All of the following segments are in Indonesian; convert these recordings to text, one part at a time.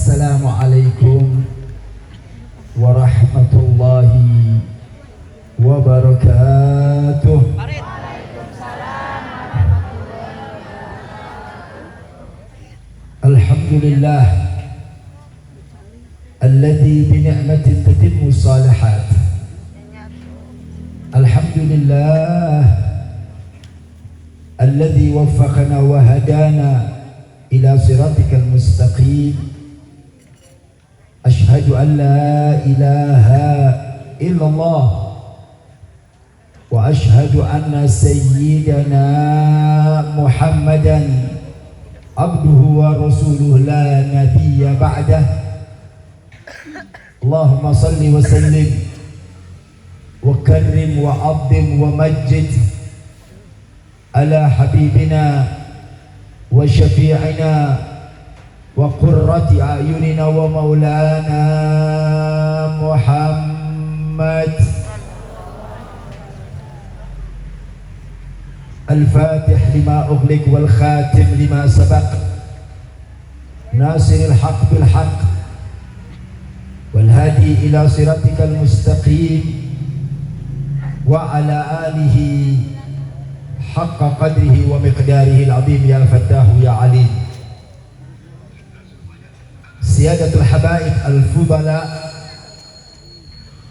Assalamualaikum warahmatullahi wabarakatuh. Alhamdulillah alladzi bi ni'matin tatimmu shalihat. Alhamdulillah alladzi waffaqana wa hadana ila siratikal mustaqim. Ashhadu an la ilaha illallah wa ashhadu anna sayyidana Muhammadan abduhu wa rasuluhu la nabiyya ba'dah. Allahumma salli wa sallim wa karrim wa azim wa majjid ala habibina wa syafi'ina wa qurrati a'yunina wa maulana Muhammad. Al-Fatih lima ughliq wal khatim lima sabaq, nasiril haq bil haq wal hadi ila siratikal mustaqim wa ala alihi haqqa qadrihi wa miqdarihi al-azim. Ya Fattahu ya Alim. Siyadatul habaib al-fudala,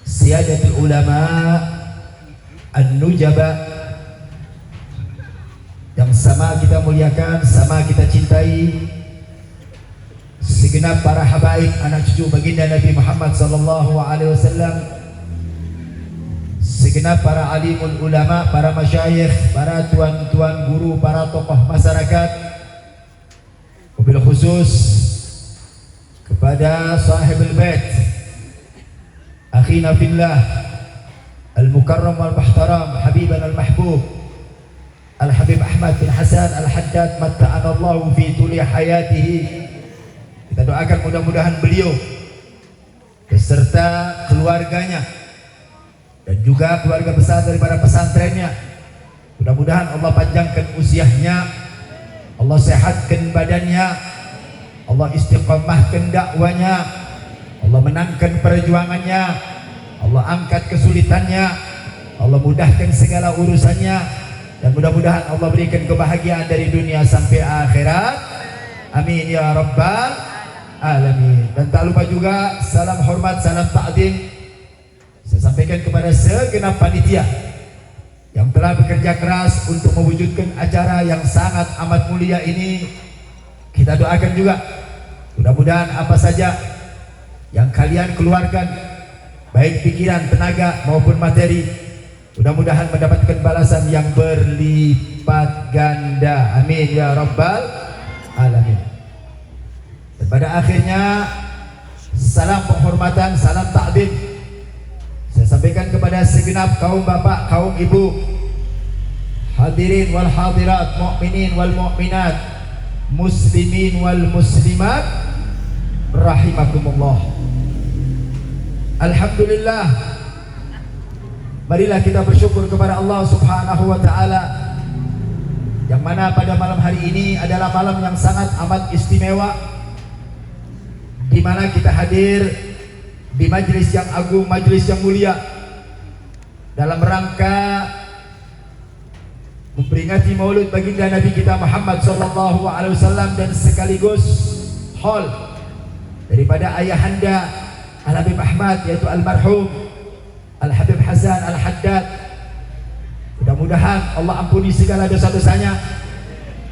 siyadatul ulama an-nujaba, yang sama kita muliakan, sama kita cintai, segenap para habaib anak cucu baginda Nabi Muhammad sallallahu alaihi wasallam, segenap para alimul ulama, para masyayikh, para tuan-tuan guru, para tokoh masyarakat, wabil khusus kepada sahibul bait akhina fillah al-mukarram wal muhtaram habiban al-mahbub Al-Habib Ahmad bin Hasan Al-Haddad matta'anallahu fi tuli hayatihi. Kita doakan mudah-mudahan beliau beserta keluarganya dan juga keluarga besar daripada pesantrennya, mudah-mudahan Allah panjangkan usianya, Allah sehatkan badannya, Allah istiqamahkan dakwanya, Allah menangkan perjuangannya, Allah angkat kesulitannya, Allah mudahkan segala urusannya, dan mudah-mudahan Allah berikan kebahagiaan dari dunia sampai akhirat. Amin ya rabbal alamin. Dan tak lupa juga salam hormat, salam ta'zim saya sampaikan kepada segenap panitia yang telah bekerja keras untuk mewujudkan acara yang sangat amat mulia ini. Kita doakan juga mudah-mudahan apa saja yang kalian keluarkan, baik pikiran, tenaga maupun materi, mudah-mudahan mendapatkan balasan yang berlipat ganda. Amin ya rabbal alamin. Dan pada akhirnya salam penghormatan, salam ta'zim saya sampaikan kepada segenap kaum bapak, kaum ibu, hadirin wal hadirat, mukminin wal mukminat, muslimin wal muslimat rahimakumullah. Alhamdulillah, marilah kita bersyukur kepada Allah Subhanahu wa ta'ala, yang mana pada malam hari ini adalah malam yang sangat amat istimewa, di mana kita hadir di majlis yang agung, majlis yang mulia, dalam rangka memperingati maulud baginda Nabi kita Muhammad sallallahu alaihi wasallam, dan sekaligus haul daripada ayahanda Al-Habib Ahmad, yaitu almarhum Al-Habib Hasan Al-Haddad. Mudah-mudahan Allah ampuni segala dosa-dosanya,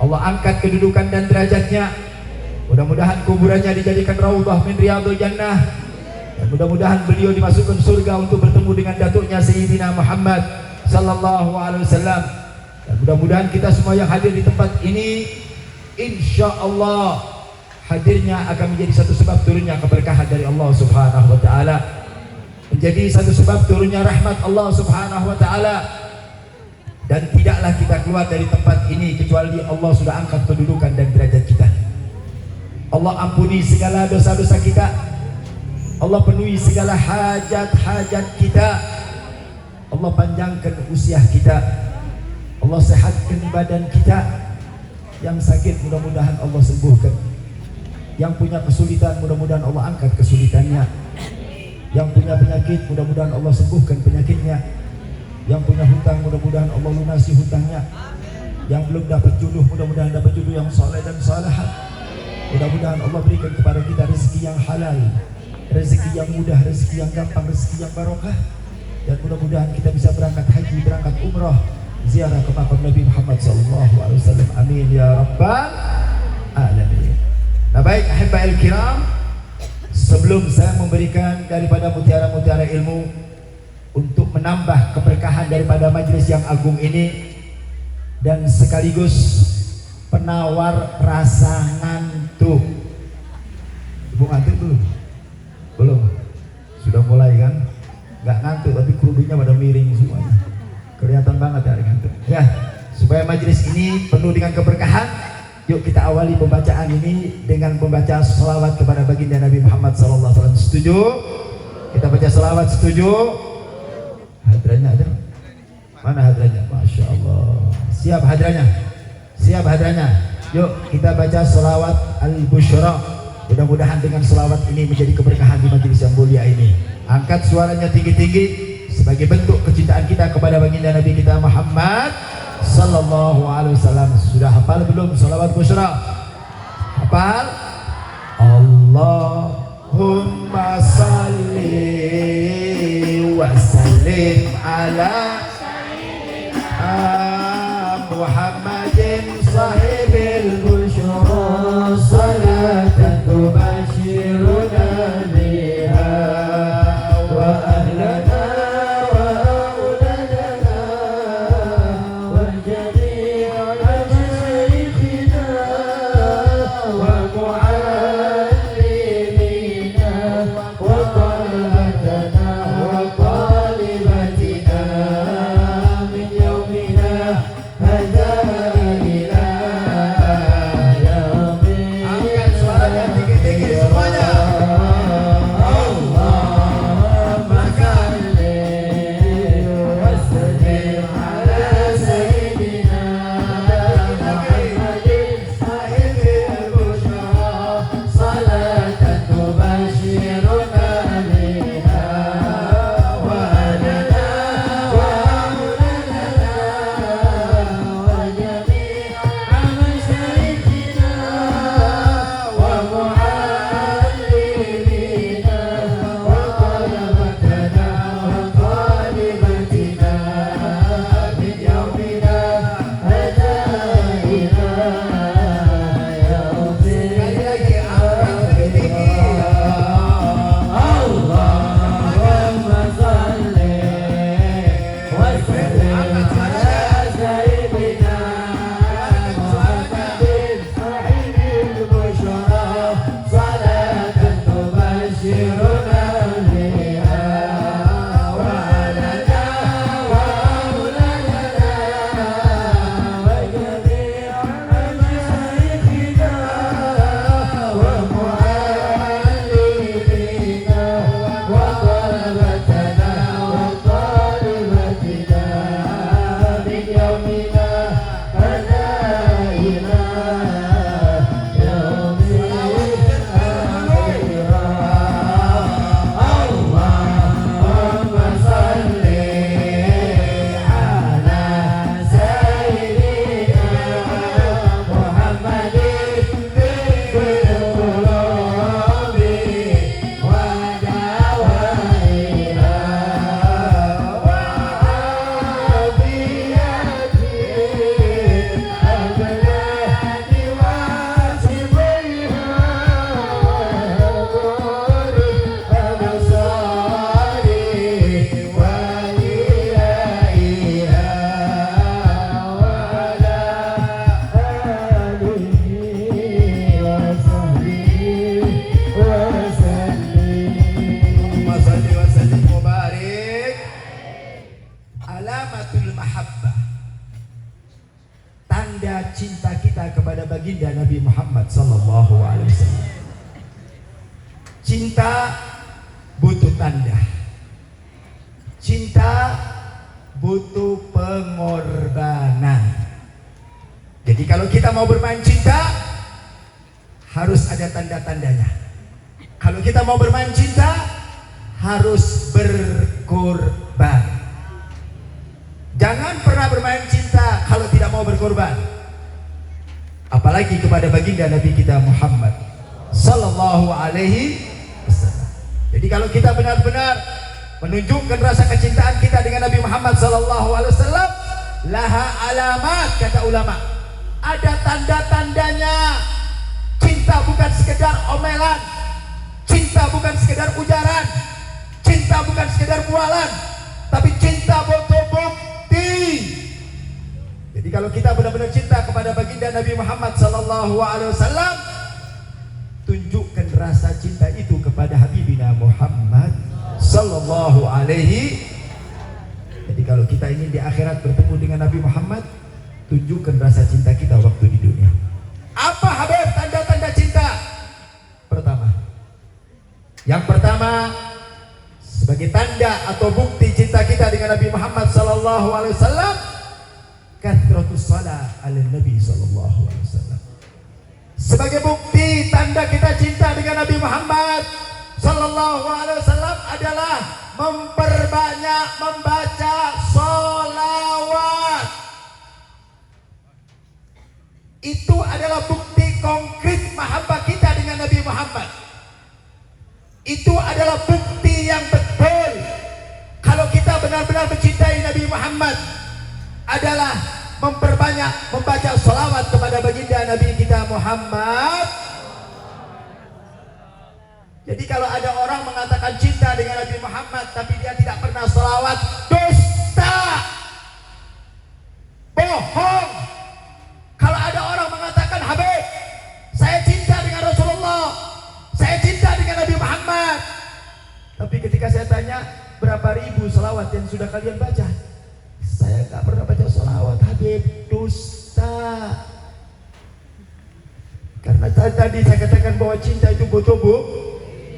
Allah angkat kedudukan dan derajatnya, mudah-mudahan kuburannya dijadikan raudhah min riyadhil jannah, dan mudah-mudahan beliau dimasukkan surga untuk bertemu dengan datuknya Sayyidina Muhammad sallallahu alaihi wasallam. Dan mudah-mudahan kita semua yang hadir di tempat ini, insyaallah hadirnya akan menjadi satu sebab turunnya keberkahan dari Allah Subhanahu wa ta'ala, menjadi satu sebab turunnya rahmat Allah Subhanahu wa ta'ala. Dan tidaklah kita keluar dari tempat ini kecuali Allah sudah angkat kedudukan dan derajat kita. Allah ampuni segala dosa-dosa kita, Allah penuhi segala hajat-hajat kita, Allah panjangkan usia kita, Allah sehatkan badan kita, yang sakit mudah-mudahan Allah sembuhkan, Yang punya kesulitan mudah-mudahan Allah angkat kesulitannya. Yang punya penyakit mudah-mudahan Allah sembuhkan penyakitnya. Yang punya hutang mudah-mudahan Allah lunasi hutangnya. Yang belum dapat jodoh mudah-mudahan dapat jodoh yang saleh dan salehat. Mudah-mudahan Allah berikan kepada kita rezeki yang halal, rezeki yang mudah, rezeki yang gampang, rezeki yang barokah. Dan mudah-mudahan kita bisa berangkat haji, berangkat umrah, ziarah ke makam Nabi Muhammad SAW. Amin ya rabbal alamin. Nah baik ahibba'il kiram, sebelum saya memberikan daripada mutiara-mutiara ilmu untuk menambah keberkahan daripada majelis yang agung ini dan sekaligus penawar rasa ngantuk. Ibu ngantuk belum? Belum? Sudah mulai kan? Gak ngantuk tapi kerudunya pada miring semuanya. Kelihatan banget dari ngantuk. Ya, supaya majelis ini penuh dengan keberkahan, yuk kita awali pembacaan ini dengan membaca selawat kepada baginda Nabi Muhammad SAW. Setuju? Kita baca selawat, setuju? Hadranya ada? Mana hadranya? Masya Allah. Siap hadranya? Siap hadranya? Yuk kita baca selawat al-busyra. Mudah-mudahan dengan selawat ini menjadi keberkahan di majelis yang mulia ini. Angkat suaranya tinggi-tinggi sebagai bentuk kecintaan kita kepada baginda Nabi kita Muhammad sallallahu alaihi wasallam. Sudah hafal belum selawat busyra? Hafal? Allahumma salli wa sallim ala Muhammadin sahibil busyra salatan tubashiruna biha wa ahlana wa auladana wa jami'a masyayikhina wa muallimina wa talabatana wa talibatina min yaumina hadha ila yaumil angkat suaranya tinggi-tinggi semuanya. Allahumma salli wa sallim ala sayyidina Muhammadin sahibil busyra salatan tubashiruna biha wa lana wa auladana wa jami'a masyayikhina wa muallimina wa talabatana wa talibatina min yaumina hadha ila yaumil Allahumma salli wa sallim ala sayyidina Muhammadin sahibil busyra salatan tubashiruna biha wa lana wa auladana wa jami'a masyayikhina wa muallimina wa talabatana wa talibatina min yaumina hadha ila yaumil akhirah. Allahumma salli ala sayyidina Muhammadin bil qulubi wa dawaiha wa abiyati al-baladi wa sibiha absari wa ilaiha wa ala alihi wa sahbihi wa sallim. Allahumma salli wa sallim wa barik. Alamatul mahabbah, tanda cinta kita kepada baginda Nabi Muhammad sallallahu alaihi wasallam. Cinta butuh tanda. Cinta butuh pengorbanan. Jadi kalau kita mau bermain cinta, harus ada tanda-tandanya. Kalau kita mau bermain cinta, harus berkorban. Jangan pernah bermain cinta kalau tidak mau berkorban. Apalagi kepada baginda Nabi kita Muhammad sallallahu alaihi wasallam. Jadi kalau kita benar-benar menunjukkan rasa kecintaan kita dengan Nabi Muhammad sallallahu alaihi wasallam, laha alamat, kata ulama. Ada tanda-tandanya. Cinta bukan sekedar omelan, cinta bukan sekedar ujaran, cinta bukan sekedar bualan, tapi cinta butuh bukti. Jadi kalau kita benar-benar cinta kepada baginda Nabi Muhammad sallallahu alaihi wasallam, tunjukkan rasa cinta itu kepada Habibina Muhammad sallallahu alaihi. Jadi kalau kita ingin di akhirat bertemu dengan Nabi Muhammad, tunjukkan rasa cinta kita waktu di dunia. Apa Habib tanda-tanda cinta? Yang pertama, sebagai tanda atau bukti cinta kita dengan Nabi Muhammad sallallahu alaihi wasallam, kathratus shalah 'ala Nabi sallallahu alaihi wasallam. Sebagai bukti tanda kita cinta dengan Nabi Muhammad sallallahu alaihi wasallam adalah memperbanyak membaca sholawat. Itu adalah bukti konkret mahabbah kita dengan Nabi Muhammad. Itu adalah bukti yang betul kalau kita benar-benar mencintai Nabi Muhammad, adalah memperbanyak membaca sholawat kepada baginda Nabi kita Muhammad. Jadi kalau ada orang mengatakan cinta dengan Nabi Muhammad tapi dia tidak pernah sholawat, dusta, bohong. Kalau ada orang mengatakan, Habib, saya cinta dengan Rasulullah, saya cinta dengan Nabi Muhammad, tapi ketika saya tanya berapa ribu sholawat yang sudah kalian baca, saya tak pernah baca sholawat, Habib, dusta. Karena tadi saya katakan bahwa cinta itu butuh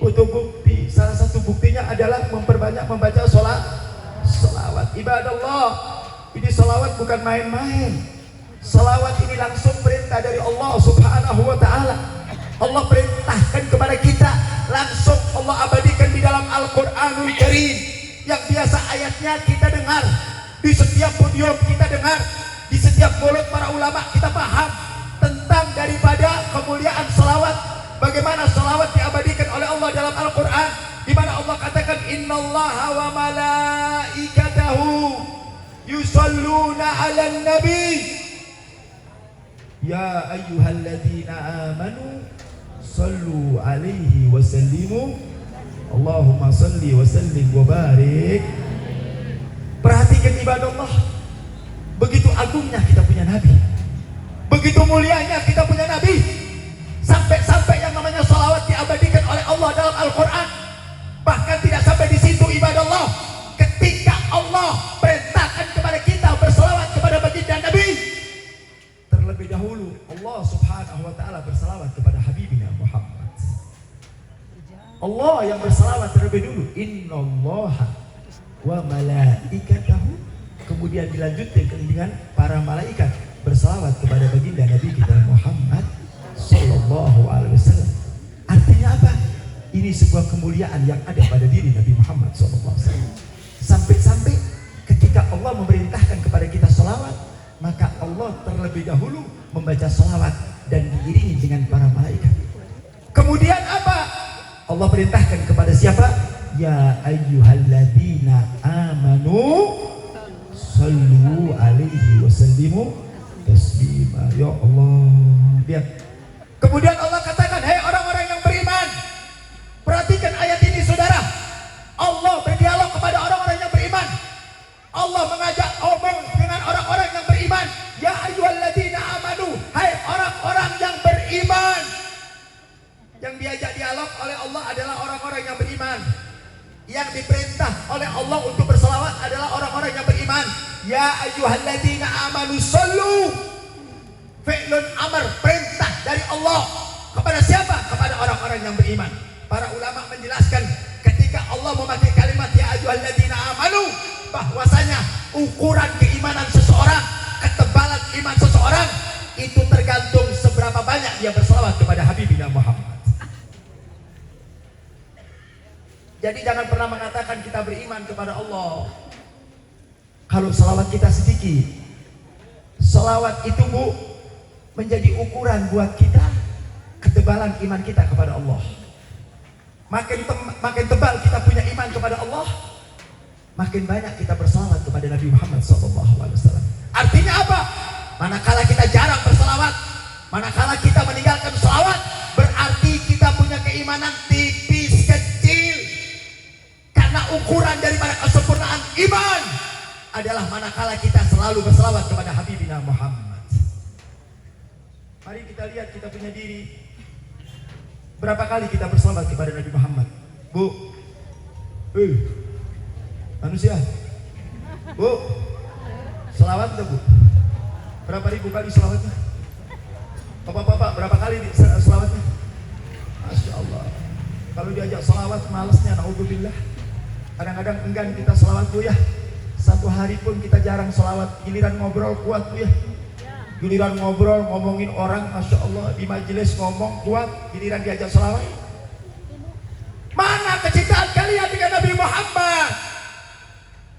bukti. Salah satu buktinya adalah memperbanyak membaca sholawat. Ibadallah, ini sholawat bukan main-main. Sholawat ini langsung perintah dari Allah subhanahu wa ta'ala. Allah perintahkan kepada kita, langsung Allah abadikan di dalam Al-Quranul Karim, yang biasa ayatnya kita dengar, di setiap podium kita dengar, di setiap mulut para ulama kita paham tentang daripada kemuliaan sholawat. Bagaimana sholawat diabadikan oleh Allah dalam Al-Quran, di mana Allah katakan, innallaha wa malaikatahu yusalluna 'alan nabi ya ayyuhalladzina amanu sallu 'alaihi wa sallimu Allahumma salli wa sallim wa barik. Perhatikan ibadallah, begitu agungnya kita punya nabi, begitu mulianya kita punya nabi, sampai-sampai yang namanya sholawat diabadikan oleh Allah dalam Al-Quran. Bahkan tidak sampai di situ ibadallah, ketika Allah perintahkan kepada kita bersolawat kepada baginda Nabi, terlebih dahulu Allah subhanahu wa ta'ala bersolawat kepada Habibina Muhammad. Allah yang bersolawat terlebih dulu, innallaha wa malaikatahu, kemudian dilanjutkan dengan para malaikat bersolawat kepada baginda Nabi kita Muhammad sallallahu alaihi wasallam. Artinya apa? Ini sebuah kemuliaan yang ada pada diri Nabi Muhammad sallallahu alaihi wasallam. Sampai-sampai ketika Allah memerintahkan kepada kita sholawat, maka Allah terlebih dahulu membaca sholawat dan diiringi dengan para malaikat. Kemudian apa? Allah perintahkan kepada siapa? Ya ayyuhalladzina amanu sallu alaihi wasallimu taslima. Ya Allah, lihat. Kemudian Allah katakan, hei orang-orang yang beriman, perhatikan ayat ini saudara. Allah berdialog kepada orang-orang yang beriman. Allah mengajak omong dengan orang-orang yang beriman. Ya ayyuhalladzina amanu, hai orang-orang yang beriman. Yang diajak dialog oleh Allah adalah orang-orang yang beriman. Yang diperintah oleh Allah untuk berselawat adalah orang-orang yang beriman. Ya ayyuhalladzina amanu sallu, fi'lun amr, perintah dari Allah kepada siapa? Kepada orang-orang yang beriman. Para ulama menjelaskan ketika Allah memakai kalimat ya ayyuhalladzina amanu, bahwasanya ukuran keimanan seseorang, ketebalan iman seseorang itu tergantung seberapa banyak dia berselawat kepada Habibina Muhammad. Jadi jangan pernah mengatakan kita beriman kepada Allah kalau selawat kita sedikit. Selawat itu Bu menjadi ukuran buat kita ketebalan iman kita kepada Allah. Makin tebal kita punya iman kepada Allah, makin banyak kita berselawat kepada Nabi Muhammad SAW. Artinya apa? Manakala kita jarang berselawat, manakala kita meninggalkan selawat, berarti kita punya keimanan tipis, kecil. Karena ukuran daripada kesempurnaan iman adalah manakala kita selalu berselawat kepada Habibina Muhammad. Mari kita lihat kita punya diri. Berapa kali kita berselawat kepada Nabi Muhammad? Bu, manusia, Bu, selawat enggak Bu? Berapa ribu kali selawatnya? Bapak-bapak, berapa kali selawatnya? Masya Allah. Kalau diajak selawat malesnya, naudzubillah. Kadang-kadang enggan kita selawat Bu ya. Satu hari pun kita jarang selawat. Giliran ngobrol kuat Bu ya. Giliran ngobrol ngomongin orang, Masya Allah, di majelis ngomong kuat. Giliran diajak selawat. Mana kecintaan kalian dengan Nabi Muhammad?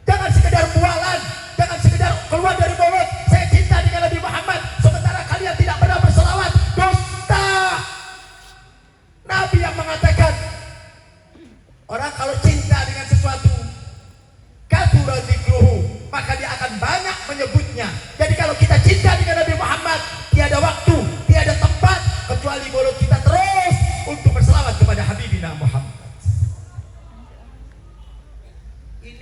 Jangan sekedar bualan, jangan sekedar keluar dari mulut saya cinta dengan Nabi Muhammad, sementara kalian tidak pernah berselawat. Dusta. Nabi yang mengatakan orang kalau cinta dengan sesuatu kathura dzikruhu, maka dia akan banyak menyebutnya. Jadi kalau kita cinta dengan Nabi Muhammad, tiada waktu, tiada tempat kecuali mulut kita terus untuk berselawat kepada Habibina Muhammad.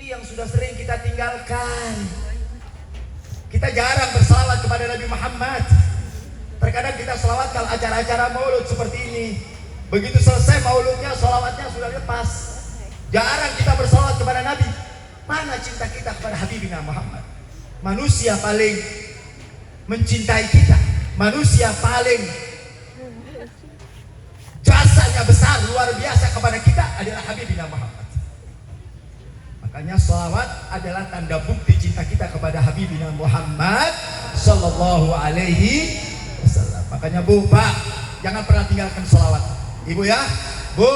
Yang sudah sering kita tinggalkan. Kita jarang berselawat kepada Nabi Muhammad. Terkadang kita selawat kalau acara-acara maulud seperti ini. Begitu selesai mauludnya, selawatnya sudah lepas. Jarang kita berselawat kepada Nabi. Mana cinta kita kepada Habibina Muhammad? Manusia paling mencintai kita, manusia paling jasanya besar, luar biasa kepada kita adalah Habibina Muhammad. Makanya salawat adalah tanda bukti cinta kita kepada Habibina Muhammad Sallallahu Alaihi Wasallam. Makanya Bu, Pak, jangan pernah tinggalkan salawat. Ibu ya, Bu,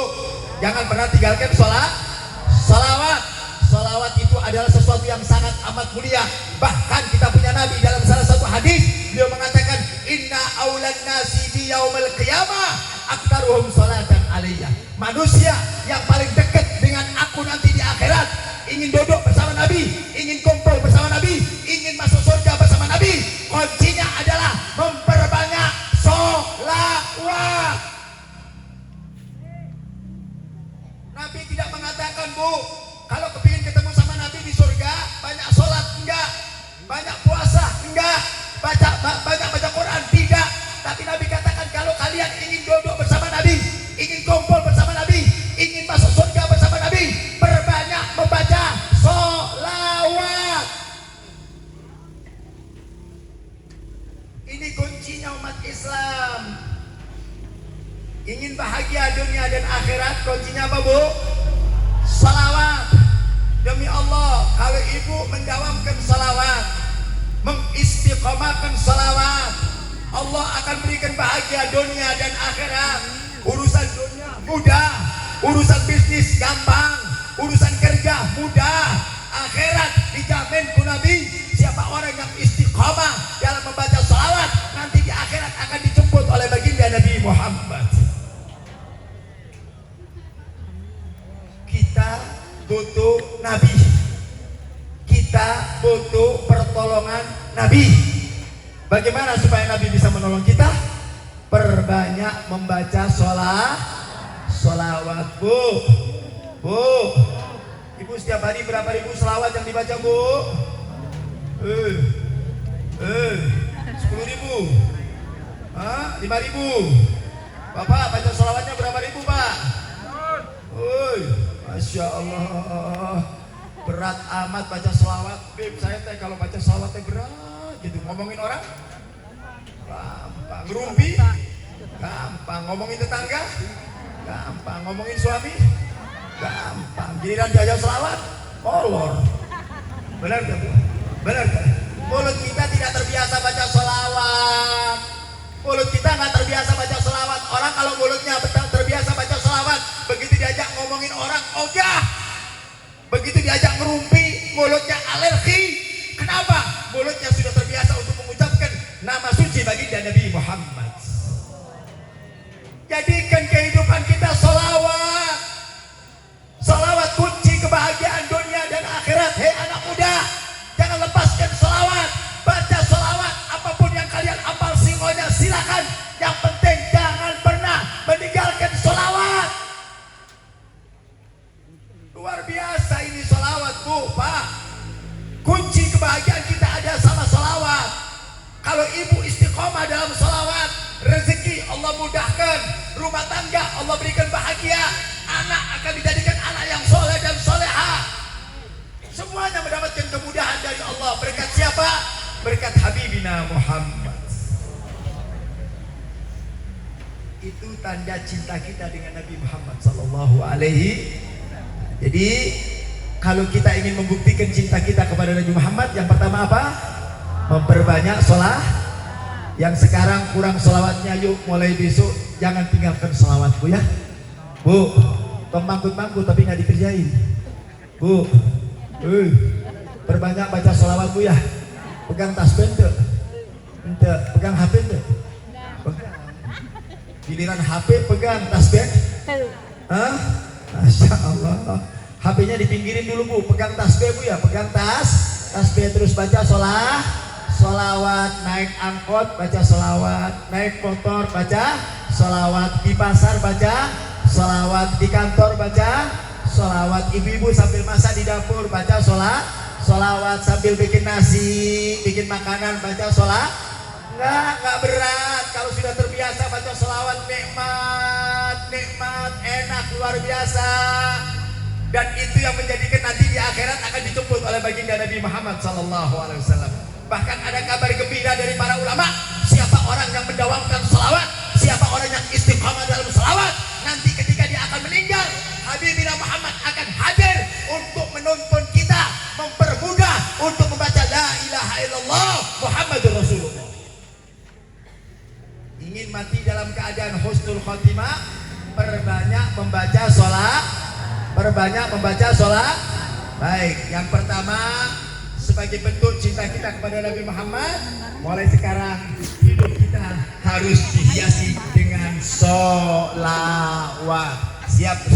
jangan pernah tinggalkan salawat. Salawat itu adalah sesuatu yang sangat amat mulia. Bahkan kita punya Nabi dalam salah satu hadis, beliau mengatakan, Inna aulan nasi di yaumil qiyamah aktaruhum salatan alaiya. Manusia yang paling dekat dengan aku nanti di akhirat, ingin duduk bersama Nabi, ingin kumpul bersama Nabi, ingin masuk surga bersama Nabi, kuncinya adalah memperbanyak sholawat. Nabi tidak mengatakan, Bu, kalau kepingin ketemu sama Nabi di surga, banyak sholat, enggak, banyak puasa, enggak, banyak baca Quran, tidak. Tapi Nabi katakan, kalau kalian ingin duduk bersama Nabi, ingin kumpul bersama Nabi, ingin masuk surga bersama Nabi, perbanyak membaca sholawat. Ini kuncinya umat Islam. Ingin bahagia dunia dan akhirat, kuncinya apa Bu? Salawat. Demi Allah, kalau ibu mendawamkan salawat, mengistiqomahkan salawat, Allah akan berikan bahagia dunia dan akhirat. Urusan dunia mudah, urusan bisnis gampang, urusan kerja mudah, akhirat dijamin ku Nabi. Siapa orang yang istiqomah dalam membaca salawat, nanti di akhirat akan dijemput oleh baginda Nabi Muhammad. Kita butuh Nabi, kita butuh pertolongan Nabi. Bagaimana supaya Nabi bisa menolong kita? Perbanyak membaca sholawat Bu. Ibu setiap hari berapa ribu sholawat yang dibaca Bu? 10.000, 5.000. Bapak baca sholawatnya berapa ribu Pak? Masya Allah, berat amat baca sholawat. Beb, saya teh kalau baca sholawatnya berat gitu. Ngomongin orang gampang, ngerumpi gampang, ngomongin tetangga gampang, ngomongin suami gampang. Giliran jajal sholawat molor. Benar gak Bu? Benar gak? Mulut kita tidak terbiasa baca sholawat. Mulut kita nggak terbiasa baca selawat. Orang kalau mulutnya terbiasa baca selawat, begitu diajak ngomongin orang ogah, begitu diajak ngerumpi, mulutnya alergi. Kenapa? Mulutnya sudah terbiasa untuk mengucapkan nama suci baginda Nabi Muhammad. Jadikan kehidupan kita selawat. Selawat kunci kebahagiaan dunia dan akhirat. Hei anak muda, jangan lepaskan selawat. Baca selawat, apapun yang kalian hafal singonya silakan. Yang penting jangan pernah meninggalkan selawat. Luar biasa ini selawat, Bu, Pak. Kunci kebahagiaan kita ada sama selawat. Kalau ibu istiqomah dalam selawat, rezeki Allah mudahkan, rumah tangga Allah berikan bahagia, anak akan dijadikan anak yang soleh dan soleha. Semuanya mendapatkan kemudahan dari Allah. Berkat siapa? Berkat Habibina Muhammad. Itu tanda cinta kita dengan Nabi Muhammad sallallahu alaihi. Jadi kalau kita ingin membuktikan cinta kita kepada Nabi Muhammad, yang pertama apa? Memperbanyak sholat. Yang sekarang kurang sholawatnya, yuk mulai besok jangan tinggalkan sholawat, Bu, ya. Bu, tong mangkut-mangkut tapi nggak dikerjain. Bu, perbanyak baca sholawat, Bu, ya. Pegang tasbih tuh, pegang HP tuh. Giliran HP pegang tasbih. Hah? Masya Allah. HP-nya dipinggirin dulu, Bu. Pegang tasbih, Bu, ya. Pegang tasbih terus baca solawat. Naik angkot baca solawat. Naik motor baca solawat. Di pasar baca solawat. Di kantor baca solawat. Ibu-ibu sambil masak di dapur baca solawat. Sambil bikin nasi, bikin makanan baca solawat. Nggak berat. Kalau sudah terbiasa baca solawat, nikmat, enak, luar biasa. Dan itu yang menjadikan nanti di akhirat akan dijemput oleh baginda Nabi Muhammad SAW. Bahkan ada kabar gembira dari para ulama, siapa orang yang mendawamkan salawat, siapa orang yang istiqamah dalam salawat, nanti ketika dia akan meninggal, Habibina Muhammad akan hadir untuk menuntun kita, mempermudah untuk membaca la ilaha illallah Muhammadur Rasulullah. Ingin mati dalam keadaan husnul khotimah, perbanyak membaca sholat. Baik, yang pertama sebagai bentuk cinta kita kepada Nabi Muhammad, mulai sekarang hidup kita harus dihiasi dengan sholawat. Siap?